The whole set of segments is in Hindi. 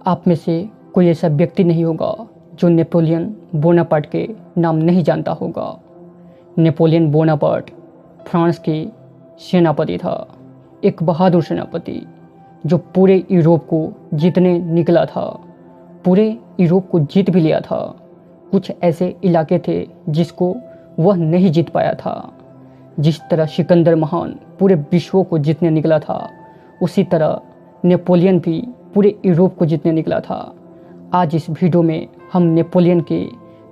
आप में से कोई ऐसा व्यक्ति नहीं होगा जो नेपोलियन बोनापार्ट के नाम नहीं जानता होगा। नेपोलियन बोनापार्ट फ्रांस के सेनापति था, एक बहादुर सेनापति जो पूरे यूरोप को जीतने निकला था। पूरे यूरोप को जीत भी लिया था। कुछ ऐसे इलाके थे जिसको वह नहीं जीत पाया था। जिस तरह सिकंदर महान पूरे विश्व को जीतने निकला था, उसी तरह नेपोलियन भी पूरे यूरोप को जीतने निकला था। आज इस वीडियो में हम नेपोलियन के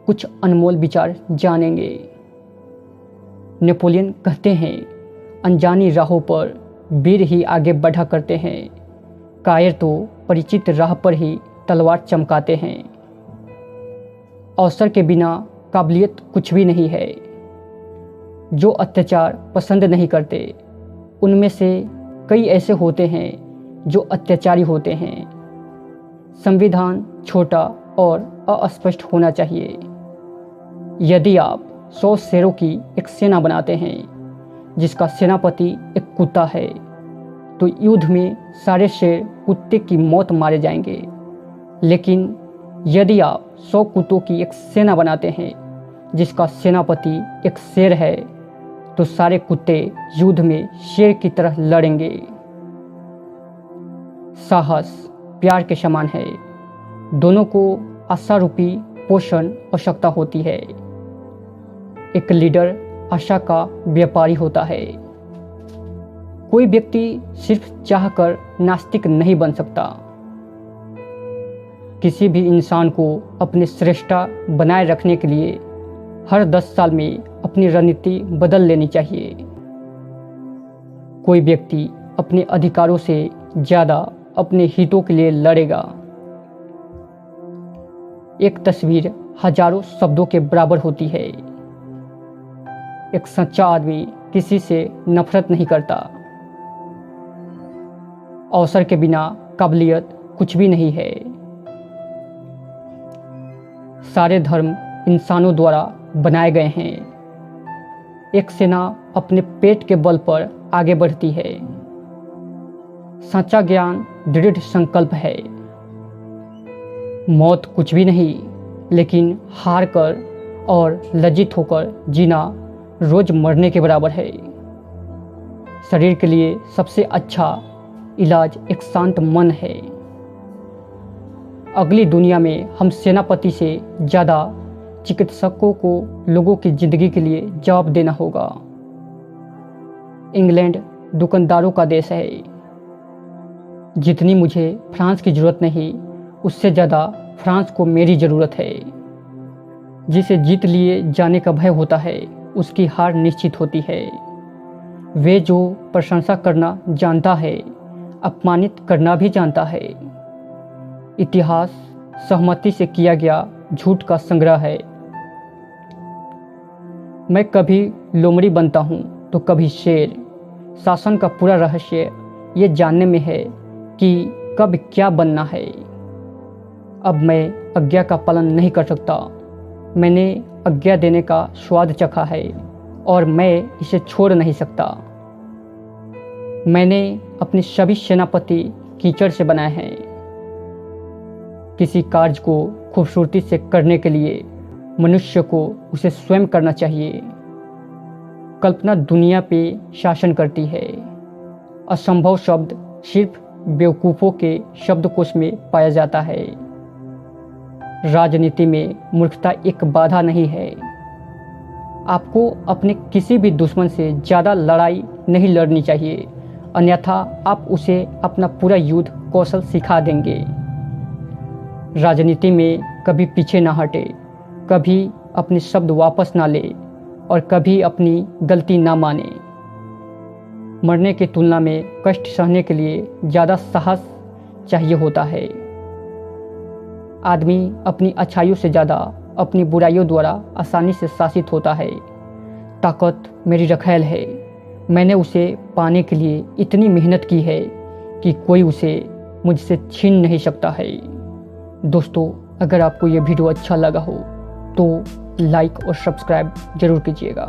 कुछ अनमोल विचार जानेंगे। नेपोलियन कहते हैं, अनजानी राहों पर वीर ही आगे बढ़ा करते हैं, कायर तो परिचित राह पर ही तलवार चमकाते हैं। अवसर के बिना काबिलियत कुछ भी नहीं है। जो अत्याचार पसंद नहीं करते, उनमें से कई ऐसे होते हैं जो अत्याचारी होते हैं। संविधान छोटा और अस्पष्ट होना चाहिए। यदि आप 100 शेरों की एक सेना बनाते हैं जिसका सेनापति एक कुत्ता है, तो युद्ध में सारे शेर कुत्ते की मौत मारे जाएंगे। लेकिन यदि आप 100 कुत्तों की एक सेना बनाते हैं जिसका सेनापति एक शेर है, तो सारे कुत्ते युद्ध में शेर की तरह लड़ेंगे। साहस प्यार के समान है। दोनों को आशारूपी पोषण आवश्यकता होती है। एक लीडर आशा का व्यापारी होता है। कोई व्यक्ति सिर्फ चाहकर नास्तिक नहीं बन सकता। किसी भी इंसान को अपनी श्रेष्ठता बनाए रखने के लिए हर 10 साल में अपनी रणनीति बदल लेनी चाहिए। कोई व्यक्ति अपने अधिकारों से ज़्यादा अपने हितों के लिए लड़ेगा। एक तस्वीर हजारों शब्दों के बराबर होती है। एक सच्चा आदमी किसी से नफरत नहीं करता। अवसर के बिना काबिलियत कुछ भी नहीं है। सारे धर्म इंसानों द्वारा बनाए गए हैं। एक सेना अपने पेट के बल पर आगे बढ़ती है। सच्चा ज्ञान दृढ़ संकल्प है। मौत कुछ भी नहीं, लेकिन हार कर और लज्जित होकर जीना रोज मरने के बराबर है। शरीर के लिए सबसे अच्छा इलाज एक शांत मन है। अगली दुनिया में हम सेनापति से ज़्यादा चिकित्सकों को लोगों की जिंदगी के लिए जवाब देना होगा। इंग्लैंड दुकानदारों का देश है। जितनी मुझे फ्रांस की ज़रूरत नहीं, उससे ज़्यादा फ्रांस को मेरी ज़रूरत है। जिसे जीत लिए जाने का भय होता है, उसकी हार निश्चित होती है। वे जो प्रशंसा करना जानता है, अपमानित करना भी जानता है। इतिहास सहमति से किया गया झूठ का संग्रह है। मैं कभी लोमड़ी बनता हूँ तो कभी शेर। शासन का पूरा रहस्य ये जानने में है कि कब क्या बनना है। अब मैं आज्ञा का पालन नहीं कर सकता। मैंने आज्ञा देने का स्वाद चखा है और मैं इसे छोड़ नहीं सकता। मैंने अपने सभी सेनापति कीचड़ से बनाए हैं। किसी कार्य को खूबसूरती से करने के लिए मनुष्य को उसे स्वयं करना चाहिए। कल्पना दुनिया पे शासन करती है। असंभव शब्द सिर्फ बेवकूफ़ों के शब्दकोश में पाया जाता है। राजनीति में मूर्खता एक बाधा नहीं है। आपको अपने किसी भी दुश्मन से ज़्यादा लड़ाई नहीं लड़नी चाहिए, अन्यथा आप उसे अपना पूरा युद्ध कौशल सिखा देंगे। राजनीति में कभी पीछे ना हटे, कभी अपने शब्द वापस ना ले और कभी अपनी गलती ना माने। मरने की तुलना में कष्ट सहने के लिए ज़्यादा साहस चाहिए होता है। आदमी अपनी अच्छाइयों से ज़्यादा अपनी बुराइयों द्वारा आसानी से शासित होता है। ताकत मेरी रखैल है। मैंने उसे पाने के लिए इतनी मेहनत की है कि कोई उसे मुझसे छीन नहीं सकता है। दोस्तों, अगर आपको ये वीडियो अच्छा लगा हो तो लाइक और सब्सक्राइब ज़रूर कीजिएगा।